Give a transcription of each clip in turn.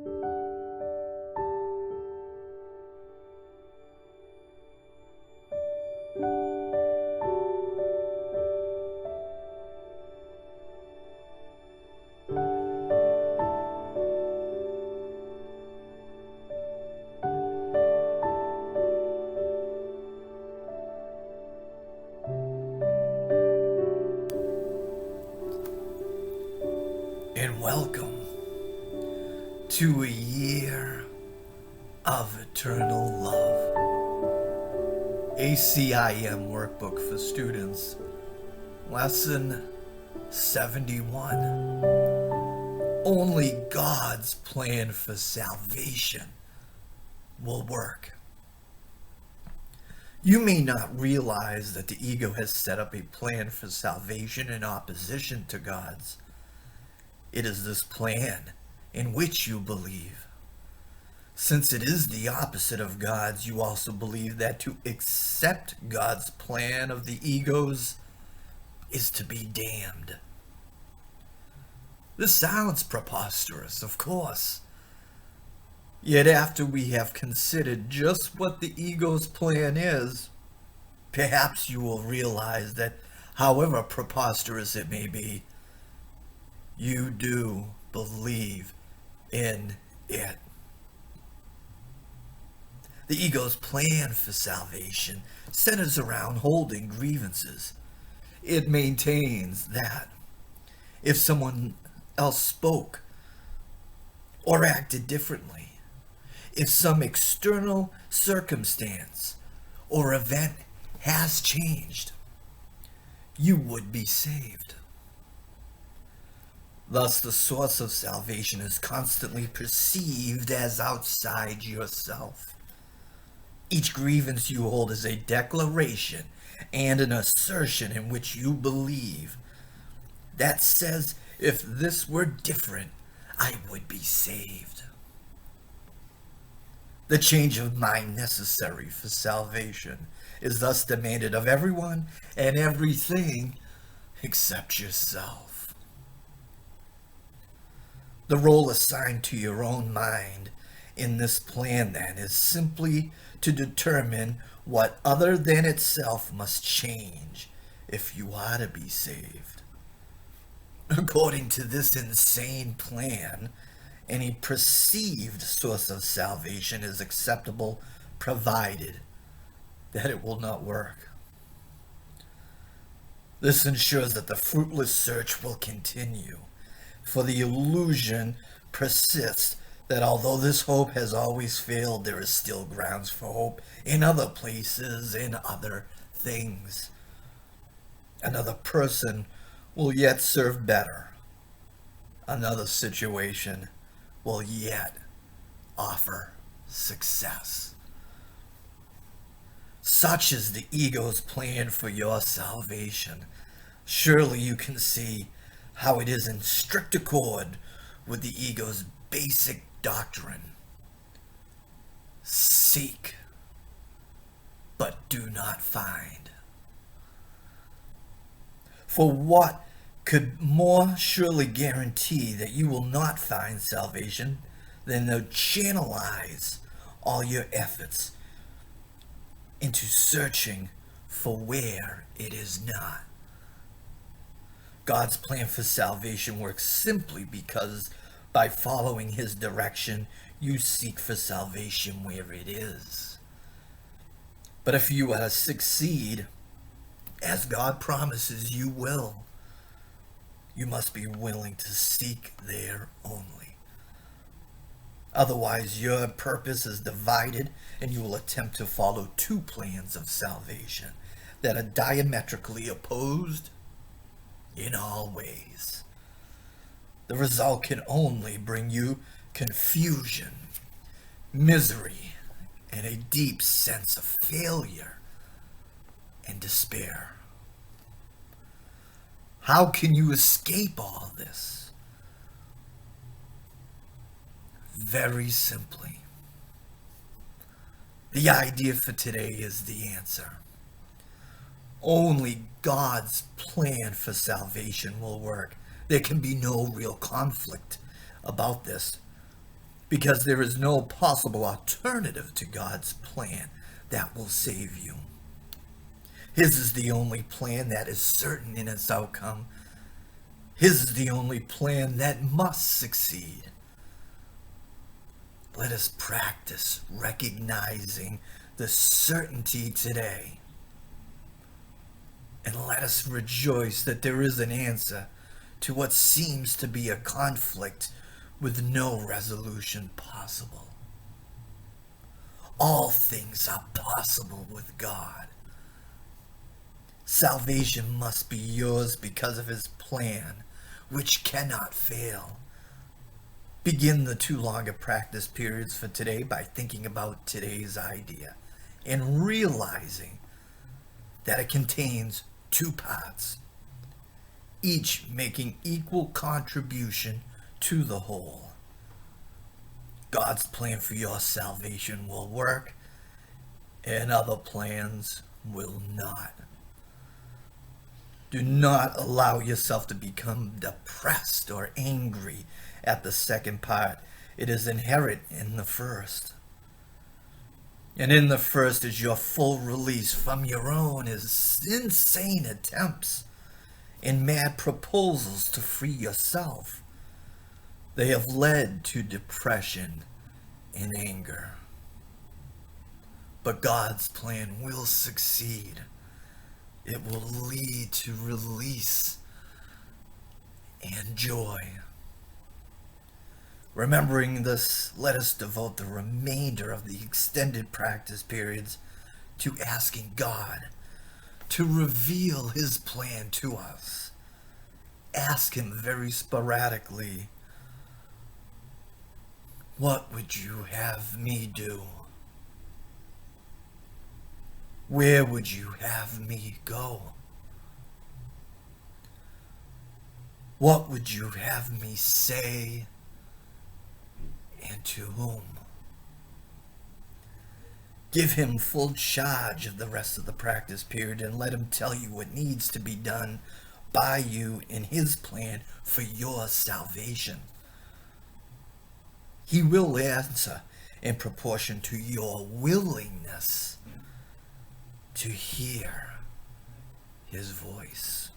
And welcome to a year of eternal love. Acim workbook for students. Lesson 71. Only God's plan for salvation will work. You may not realize that the ego has set up a plan for salvation in opposition to God's. It is this plan in which you believe. Since it is the opposite of God's, you also believe that to accept God's plan of the ego's is to be damned. This sounds preposterous, of course. Yet after we have considered just what the ego's plan is, perhaps you will realize that however preposterous it may be, you do believe in it. The ego's plan for salvation centers around holding grievances. It maintains that if someone else spoke or acted differently, if some external circumstance or event has changed, you would be saved. Thus, the source of salvation is constantly perceived as outside yourself. Each grievance you hold is a declaration and an assertion in which you believe. That says, if this were different, I would be saved. The change of mind necessary for salvation is thus demanded of everyone and everything except yourself. The role assigned to your own mind in this plan, then, is simply to determine what other than itself must change if you are to be saved. According to this insane plan, any perceived source of salvation is acceptable provided that it will not work. This ensures that the fruitless search will continue. For the illusion persists that although this hope has always failed, there is still grounds for hope in other places, in other things. Another person will yet serve better. Another situation will yet offer success. Such is the ego's plan for your salvation. Surely you can see how it is in strict accord with the ego's basic doctrine. Seek, but do not find. For what could more surely guarantee that you will not find salvation than to channelize all your efforts into searching for where it is not? God's plan for salvation works simply because by following his direction, you seek for salvation where it is. But if you are to succeed, as God promises you will, you must be willing to seek there only. Otherwise, your purpose is divided and you will attempt to follow two plans of salvation that are diametrically opposed in all ways. The result can only bring you confusion, misery, and a deep sense of failure and despair. How can you escape all this? Very simply. The idea for today is the answer. Only God's plan for salvation will work. There can be no real conflict about this. because there is no possible alternative to God's plan that will save you. His is the only plan that is certain in its outcome. His is the only plan that must succeed. Let us practice recognizing the certainty today. And let us rejoice that there is an answer to what seems to be a conflict with no resolution possible. All things are possible with God. Salvation must be yours because of his plan, which cannot fail. Begin the 2 longer practice periods for today by thinking about today's idea and realizing that it contains 2 parts, each making equal contribution to the whole. God's plan for your salvation will work, and other plans will not. Do not allow yourself to become depressed or angry at the second part. It is inherent in the first. And in the first is your full release from your own insane attempts and mad proposals to free yourself. They have led to depression and anger. But God's plan will succeed. It will lead to release and joy. Remembering this, let us devote the remainder of the extended practice periods to asking God to reveal his plan to us. Ask him very sporadically, what would you have me do? Where would you have me go? What would you have me say, and to whom? Give him full charge of the rest of the practice period and let him tell you what needs to be done by you in his plan for your salvation. He will answer in proportion to your willingness to hear his voice.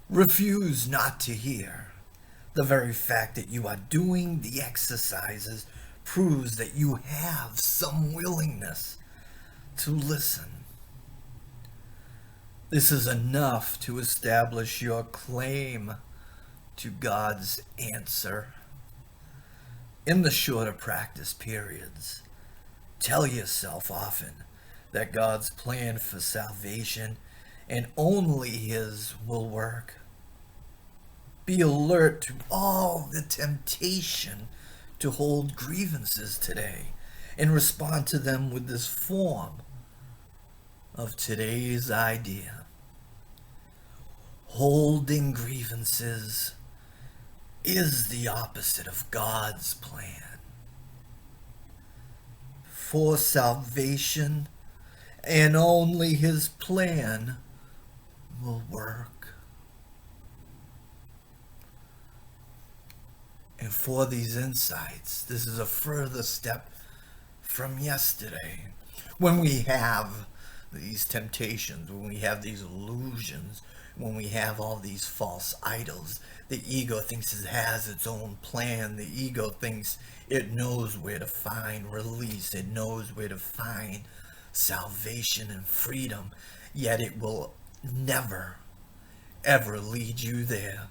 Refuse not to hear. The very fact that you are doing the exercises proves that you have some willingness to listen. This is enough to establish your claim to God's answer. In the shorter practice periods, tell yourself often that God's plan for salvation and only his will work. Be alert to all the temptation to hold grievances today and respond to them with this form of today's idea. Holding grievances is the opposite of God's plan. For salvation, and only his plan will work. And for these insights, this is a further step from yesterday. When we have these temptations, when we have these illusions, when we have all these false idols, the ego thinks it has its own plan. The ego thinks it knows where to find release. It knows where to find salvation and freedom, yet it will never, ever lead you there.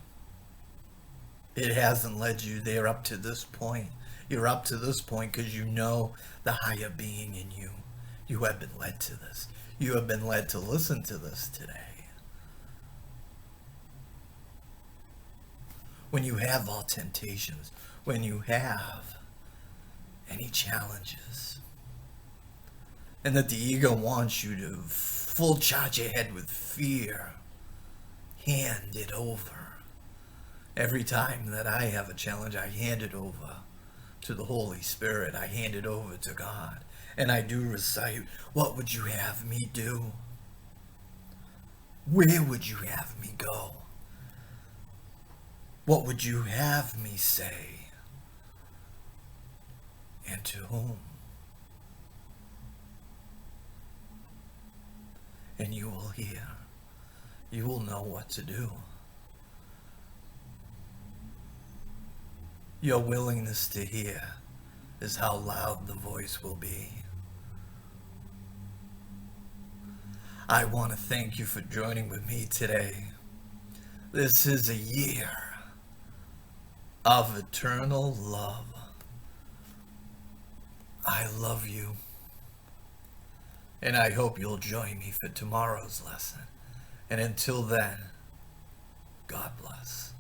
It hasn't led you there up to this point. You're up to this point because you know the higher being in you. You have been led to this. You have been led to listen to this today. When you have all temptations, when you have any challenges, and that the ego wants you to full charge your head with fear, hand it over. Every time that I have a challenge, I hand it over to the Holy Spirit. I hand it over to God. And I do recite, what would you have me do? Where would you have me go? What would you have me say? and to whom. And you will hear. You will know what to do. Your willingness to hear is how loud the voice will be. I want to thank you for joining with me today. This is a year of eternal love. I love you. And I hope you'll join me for tomorrow's lesson. And until then, God bless.